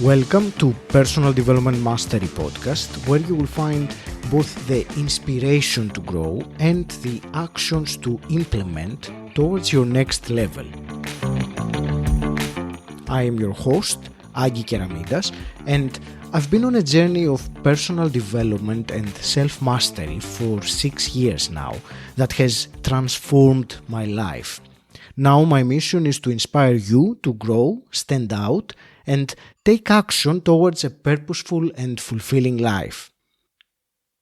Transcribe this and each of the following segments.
Welcome to Personal Development Mastery Podcast, where you will find both the inspiration to grow and the actions to implement towards your next level. I am your host, 𝗁𝗁𝗄𝗯𝗶, and I've been on a journey of personal development and self-mastery for 6 years now that has transformed my life. Now my mission is to inspire you to grow, stand out, and take action towards a purposeful and fulfilling life.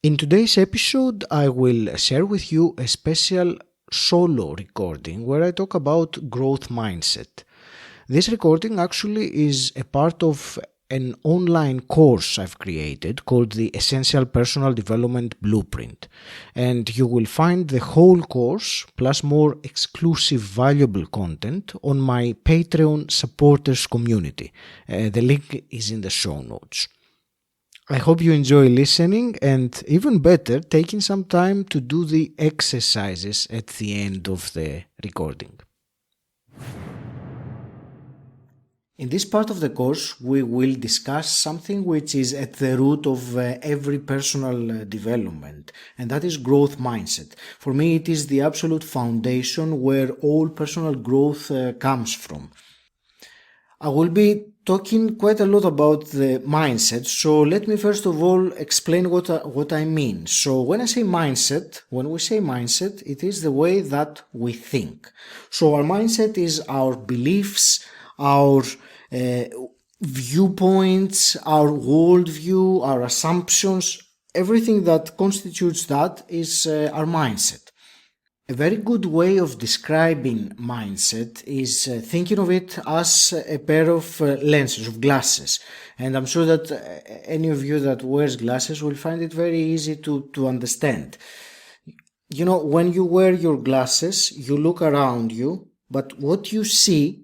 In today's episode, I will share with you a special solo recording where I talk about growth mindset. This recording actually is a part of an online course I've created called the Essential Personal Development Blueprint, and you will find the whole course plus more exclusive valuable content on my Patreon supporters community. The link is in the show notes. I hope you enjoy listening and, even better, taking some time to do the exercises at the end of the recording. In this part of the course, we will discuss something which is at the root of every personal development, and that is growth mindset. For me, it is the absolute foundation where all personal growth comes from. I will be talking quite a lot about the mindset, so let me first of all explain what I mean. So when we say mindset, it is the way that we think. So our mindset is our beliefs, our viewpoints, our worldview, our assumptions, everything that constitutes that is our mindset. A very good way of describing mindset is thinking of it as a pair of lenses, of glasses. And I'm sure that any of you that wears glasses will find it very easy to understand. You know, when you wear your glasses, you look around you, but what you see,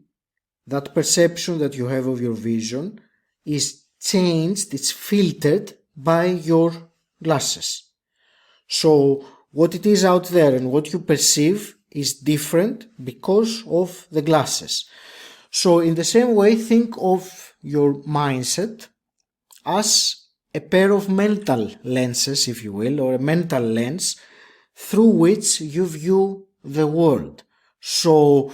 that perception that you have of your vision, is changed, it's filtered by your glasses. So what it is out there and what you perceive is different because of the glasses. So in the same way, think of your mindset as a pair of mental lenses, if you will, or a mental lens through which you view the world. So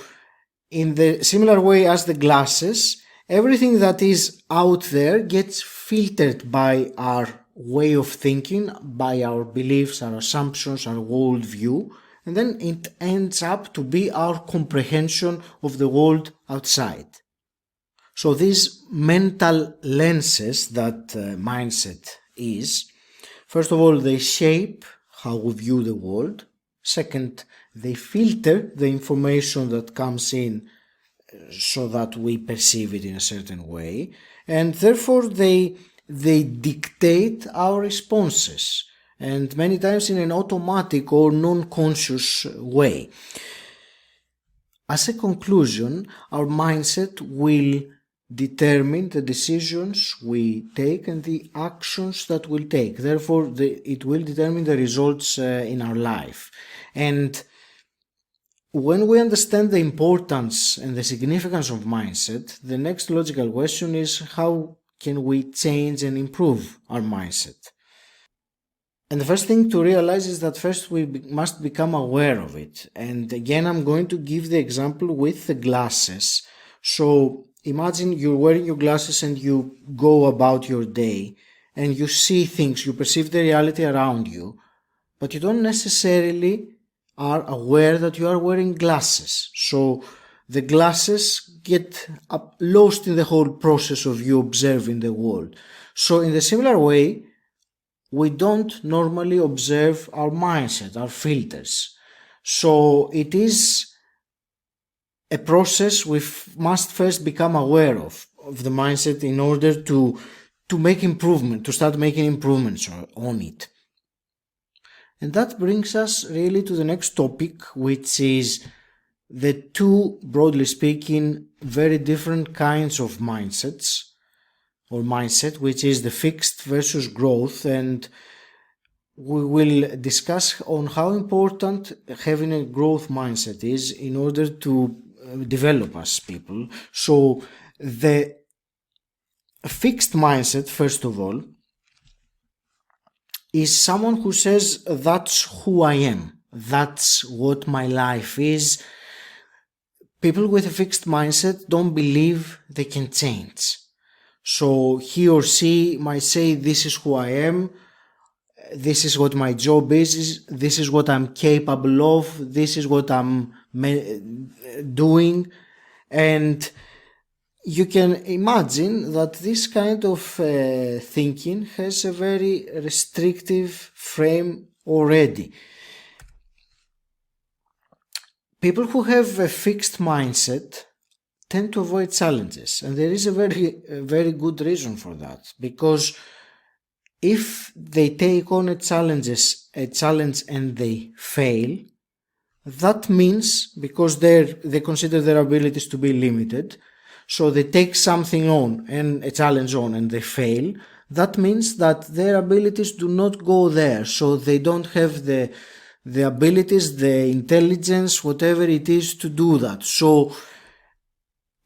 in the similar way as the glasses, everything that is out there gets filtered by our way of thinking, by our beliefs, our assumptions, our worldview, and then it ends up to be our comprehension of the world outside. So these mental lenses that mindset is, first of all, they shape how we view the world. Second, they filter the information that comes in so that we perceive it in a certain way, and therefore they dictate our responses, and many times in an automatic or non-conscious way. As a conclusion, our mindset will determine the decisions we take and the actions that we'll take. Therefore, it will determine the results in our life. And when we understand the importance and the significance of mindset, the next logical question is, how can we change and improve our mindset? And the first thing to realize is that first we must become aware of it. And again, I'm going to give the example with the glasses. So imagine you're wearing your glasses and you go about your day and you see things, you perceive the reality around you, but you don't necessarily are aware that you are wearing glasses. So the glasses get lost in the whole process of you observing the world. So in the similar way, we don't normally observe our mindset, our filters. So it is a process we must first become aware of the mindset in order to make improvement, to start making improvements on it. And that brings us really to the next topic, which is the two, broadly speaking, very different kinds of mindsets or mindset, which is the fixed versus growth. And we will discuss on how important having a growth mindset is in order to develop as people. So the A fixed mindset, first of all, is someone who says, that's who I am, that's what my life is. People with a fixed mindset don't believe they can change. So he or she might say, this is who I am, this is what my job is, this is what I'm capable of, this is what I'm doing. And you can imagine that this kind of thinking has a very restrictive frame already. People who have a fixed mindset tend to avoid challenges, and there is a very good reason for that, because if they take on a challenge and they fail, that means, because they consider their abilities to be limited, so they take something on and a challenge on and they fail, that means that their abilities do not go there, so they don't have the abilities, the intelligence, whatever it is to do that. So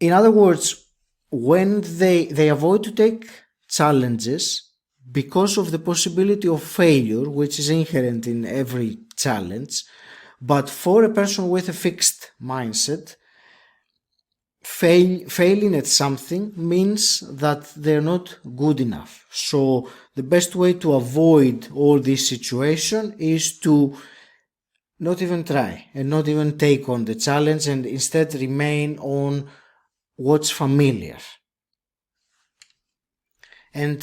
in other words, when they avoid to take challenges because of the possibility of failure, which is inherent in every challenge, but for a person with a fixed mindset, failing at something means that they're not good enough. So the best way to avoid all this situation is to not even try and not even take on the challenge, and instead remain on what's familiar. And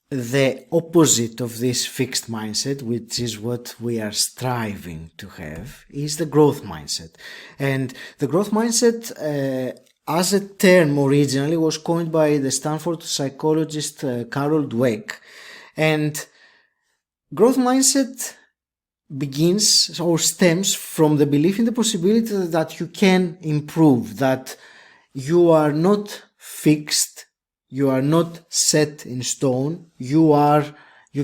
the opposite of this fixed mindset, which is what we are striving to have, is the growth mindset. And the growth mindset, as a term originally, was coined by the Stanford psychologist 𝗁 𝗁𝗂𝘁. And growth mindset begins or stems from the belief in the possibility that you can improve, that you are not fixed, you are not set in stone, you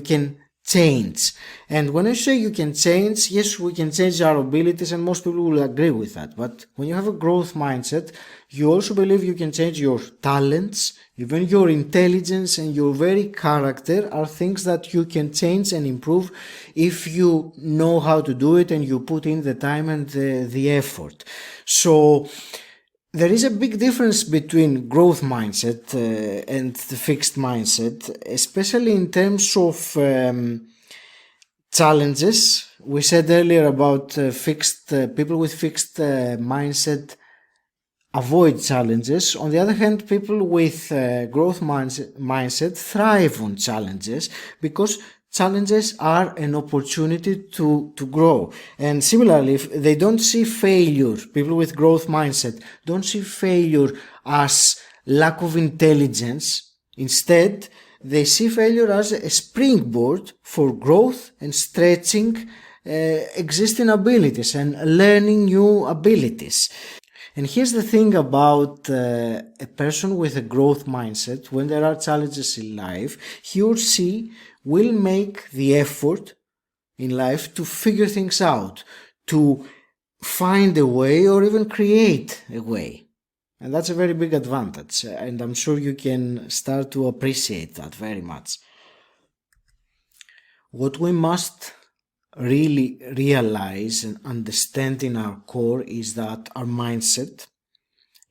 can change. And when I say you can change, yes, we can change our abilities, and most people will agree with that. But when you have a growth mindset, you also believe you can change your talents, even your intelligence and your very character are things that you can change and improve if you know how to do it and you put in the time and the effort. So there is a big difference between growth mindset and the fixed mindset, especially in terms of challenges. We said earlier about people with fixed mindset avoid challenges. On the other hand, people with growth mindset thrive on challenges, because challenges are an opportunity to grow. And similarly, if they don't see failure, people with growth mindset don't see failure as lack of intelligence. Instead, they see failure as a springboard for growth and stretching existing abilities and learning new abilities. And here's the thing about a person with a growth mindset: when there are challenges in life, he or she will make the effort in life to figure things out, to find a way or even create a way. And that's a very big advantage, and I'm sure you can start to appreciate that very much. What we must really realize and understand in our core is that our mindset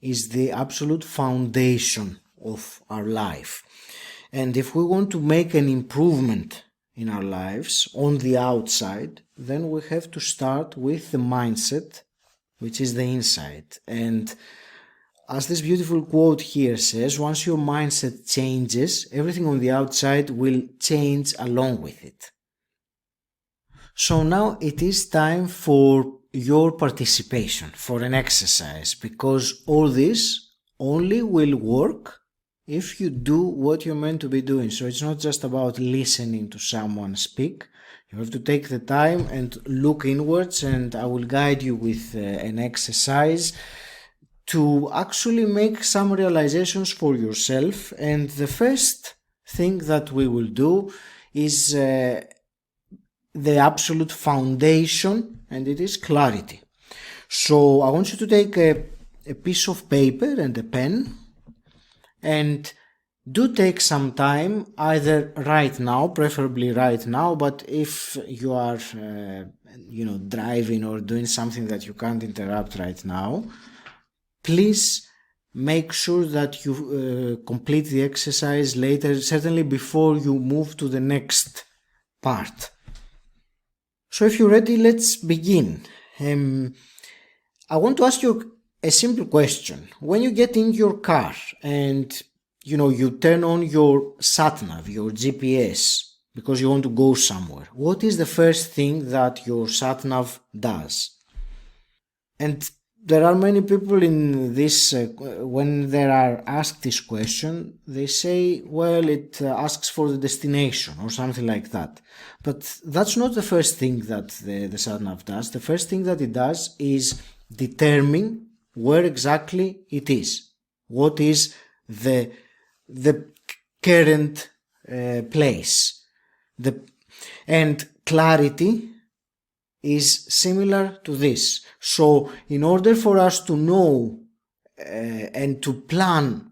is the absolute foundation of our life. And if we want to make an improvement in our lives on the outside, then we have to start with the mindset, which is the inside. And as this beautiful quote here says, once your mindset changes, everything on the outside will change along with it. So now it is time for your participation, for an exercise, because all this only will work if you do what you're meant to be doing. So it's not just about listening to someone speak. You have to take the time and look inwards, and I will guide you with an exercise to actually make some realizations for yourself. And the first thing that we will do is the absolute foundation, and it is clarity. So I want you to take a piece of paper and a pen and do take some time, either right now, preferably right now, but if you are, driving or doing something that you can't interrupt right now, please make sure that you complete the exercise later, certainly before you move to the next part. So if you're ready, let's begin. I want to ask you a simple question. When you get in your car and you turn on your sat-nav, your GPS, because you want to go somewhere, what is the first thing that your sat-nav does? And there are many people in this, when they are asked this question, they say, well, it asks for the destination or something like that. But that's not the first thing that the sat-nav does. The first thing that it does is determine where exactly it is. What is the current place. And clarity is similar to this. So in order for us to know and to plan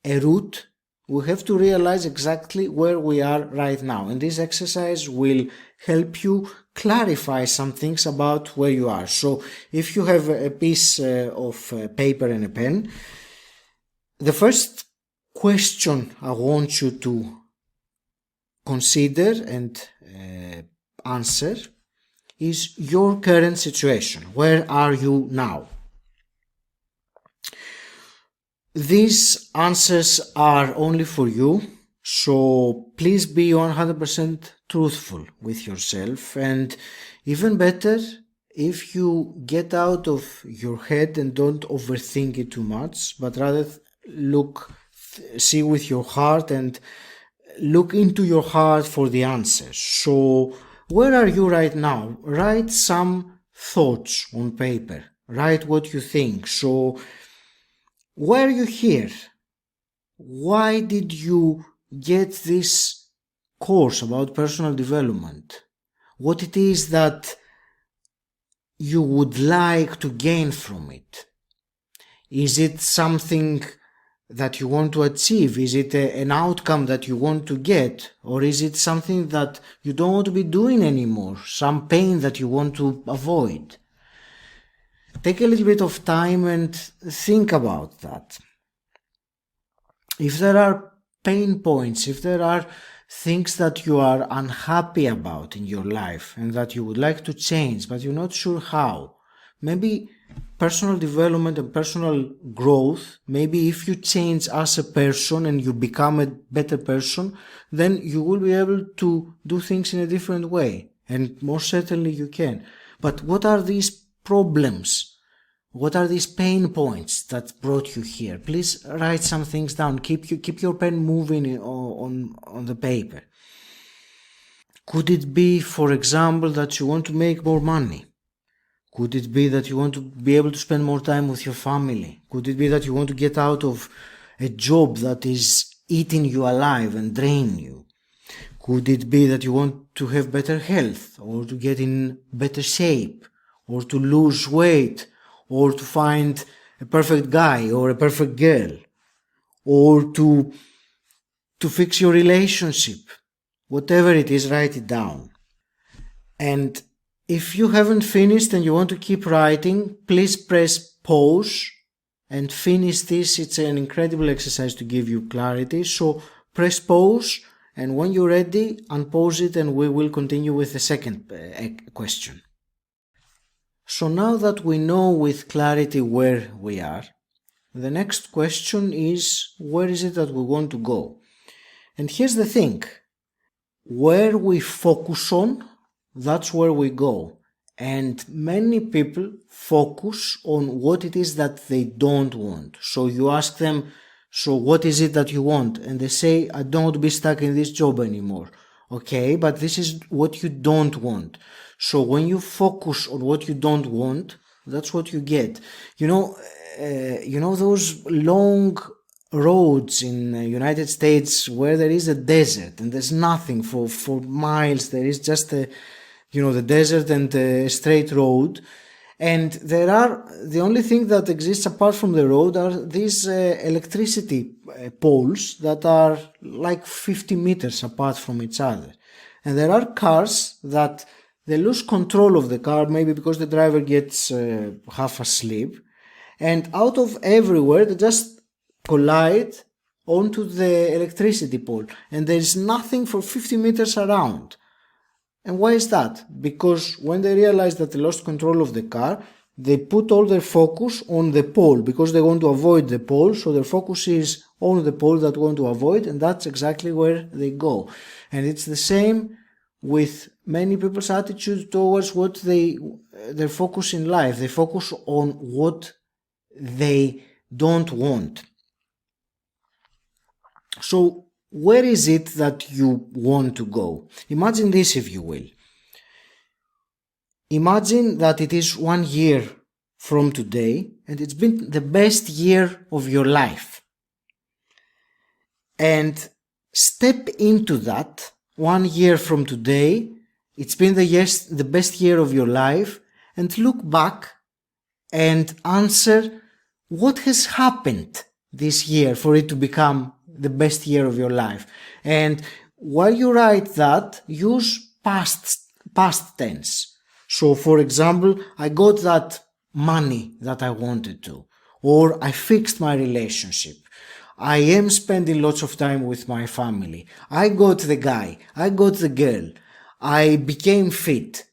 a route, we have to realize exactly where we are right now. And this exercise will help you clarify some things about where you are. So if you have a piece of paper and a pen, the first question I want you to consider and answer is your current situation. Where are you now? These answers are only for you, so please be 100% truthful with yourself, and even better if you get out of your head and don't overthink it too much, but rather see with your heart and look into your heart for the answers. So where are you right now? Write some thoughts on paper. Write what you think. So why are you here? Why did you get this course about personal development? What it is that you would like to gain from it? Is it something that you want to achieve? Is it an outcome that you want to get? Or is it something that you don't want to be doing anymore? Some pain that you want to avoid? Take a little bit of time and think about that. If there are pain points, if there are things that you are unhappy about in your life and that you would like to change, but you're not sure how, maybe personal development and personal growth, maybe if you change as a person and you become a better person, then you will be able to do things in a different way. And most certainly you can. But what are these problems? What are these pain points that brought you here? Please write some things down. Keep your pen moving on the paper. Could it be, for example, that you want to make more money? Could it be that you want to be able to spend more time with your family? Could it be that you want to get out of a job that is eating you alive and draining you? Could it be that you want to have better health, or to get in better shape, or to lose weight, or to find a perfect guy or a perfect girl, or to fix your relationship? Whatever it is, write it down. And if you haven't finished and you want to keep writing, please press pause and finish this. It's an incredible exercise to give you clarity. So press pause, and when you're ready, unpause it, and we will continue with the second question. So now that we know with clarity where we are, the next question is, where is it that we want to go? And here's the thing. Where we focus on, that's where we go. And many people focus on what it is that they don't want. So you ask them, so what is it that you want? And they say, I don't want to be stuck in this job anymore. Okay, but this is what you don't want. So when you focus on what you don't want, that's what you get. You know those long roads in the United States where there is a desert and there's nothing for miles. There is just the desert and a straight road. And the only thing that exists apart from the road are these electricity poles that are like 50 meters apart from each other. And there are cars that they lose control of the car, maybe because the driver gets half asleep, and out of everywhere they just collide onto the electricity pole, and there is nothing for 50 meters around. And why is that? Because when they realize that they lost control of the car, they put all their focus on the pole because they want to avoid the pole, so their focus is on the pole that they want to avoid, and that's exactly where they go. And it's the same with many people's attitude towards what their focus in life. They focus on what they don't want. So where is it that you want to go? Imagine this, if you will. Imagine that it is 1 year from today and it's been the best year of your life. And step into that 1 year from today, it's been the best year of your life, and look back and answer what has happened this year for it to become the best year of your life. And while you write that, use past tense. So for example, I got that money that I wanted to, or I fixed my relationship. I am spending lots of time with my family. I got the guy. I got the girl. I became fit.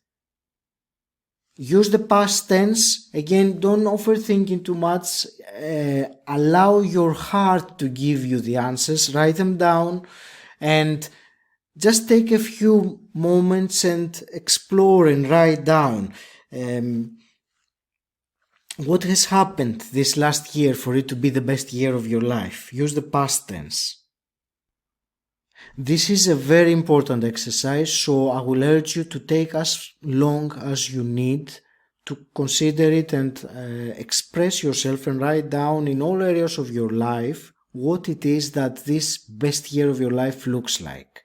Use the past tense. Again, don't overthink too much. Allow your heart to give you the answers. Write them down and just take a few moments and explore and write down what has happened this last year for it to be the best year of your life. Use the past tense. This is a very important exercise, so I will urge you to take as long as you need to consider it and express yourself and write down in all areas of your life what it is that this best year of your life looks like.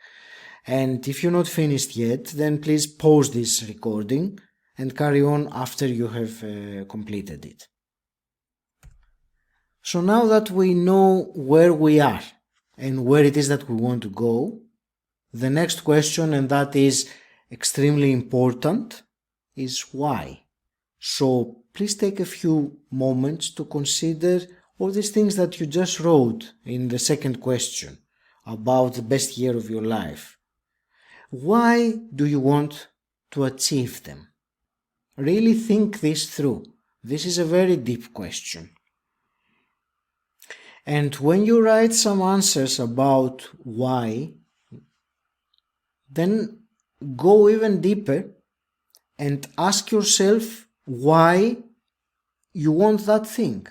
And if you're not finished yet, then please pause this recording and carry on after you have completed it. So now that we know where we are and where it is that we want to go, the next question, and that is extremely important, is why. So please take a few moments to consider all these things that you just wrote in the second question about the best year of your life. Why do you want to achieve them? Really think this through. This is a very deep question. And when you write some answers about why, then go even deeper and ask yourself why you want that thing.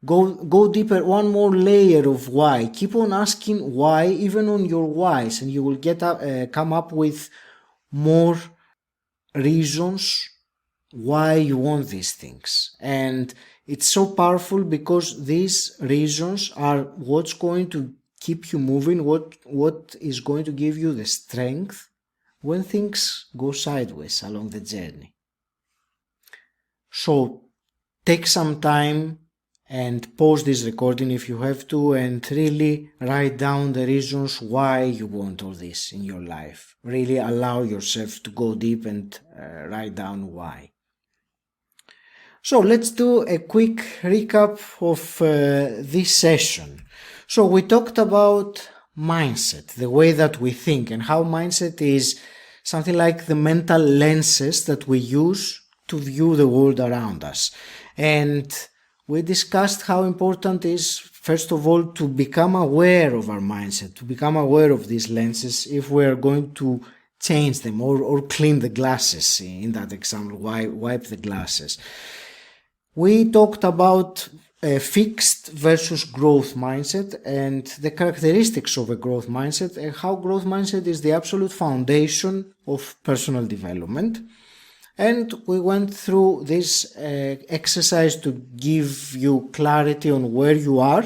Go deeper, one more layer of why. Keep on asking why, even on your whys, and you will come up with more reasons why you want these things. And it's so powerful because these reasons are what's going to keep you moving, what is going to give you the strength when things go sideways along the journey. So take some time and pause this recording if you have to, and really write down the reasons why you want all this in your life. Really allow yourself to go deep and write down why. So let's do a quick recap of this session. So we talked about mindset, the way that we think, and how mindset is something like the mental lenses that we use to view the world around us. And we discussed how important it is, first of all, to become aware of our mindset, to become aware of these lenses if we are going to change them or clean the glasses. In that example, wipe the glasses. We talked about a fixed versus growth mindset and the characteristics of a growth mindset, and how growth mindset is the absolute foundation of personal development. And we went through this exercise to give you clarity on where you are,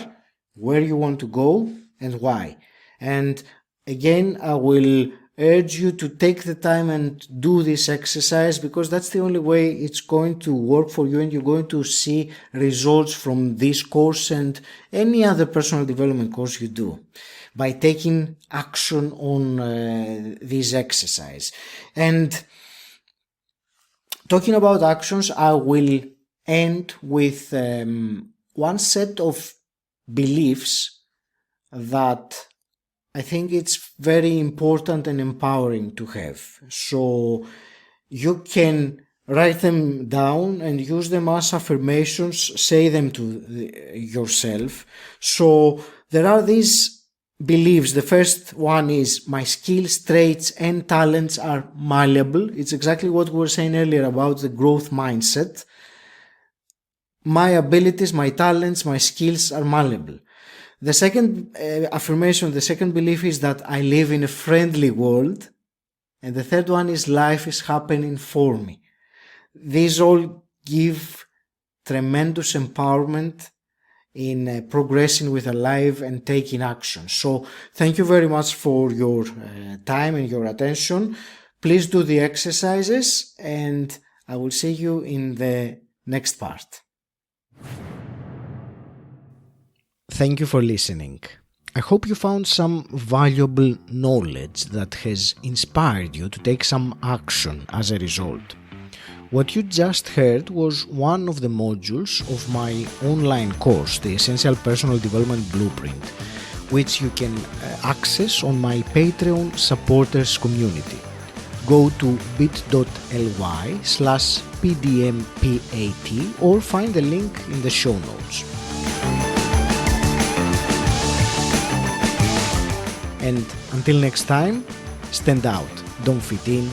where you want to go, and why. And again, I will urge you to take the time and do this exercise, because that's the only way it's going to work for you, and you're going to see results from this course and any other personal development course you do, by taking action on this exercise. And talking about actions, I will end with one set of beliefs that I think it's very important and empowering to have. So you can write them down and use them as affirmations, say them to yourself. So there are these beliefs. The first one is, my skills, traits and talents are malleable. It's exactly what we were saying earlier about the growth mindset. My abilities, my talents, my skills are malleable. The second affirmation, the second belief is that I live in a friendly world. And the third one is, life is happening for me. These all give tremendous empowerment in progressing with a life and taking action. So thank you very much for your time and your attention. Please do the exercises, and I will see you in the next part. Thank you for listening. I hope you found some valuable knowledge that has inspired you to take some action as a result. What you just heard was one of the modules of my online course, the Essential Personal Development Blueprint, which you can access on my Patreon supporters community. Go to bit.ly/pdmpat or find the link in the show notes. And until next time, stand out, don't fit in,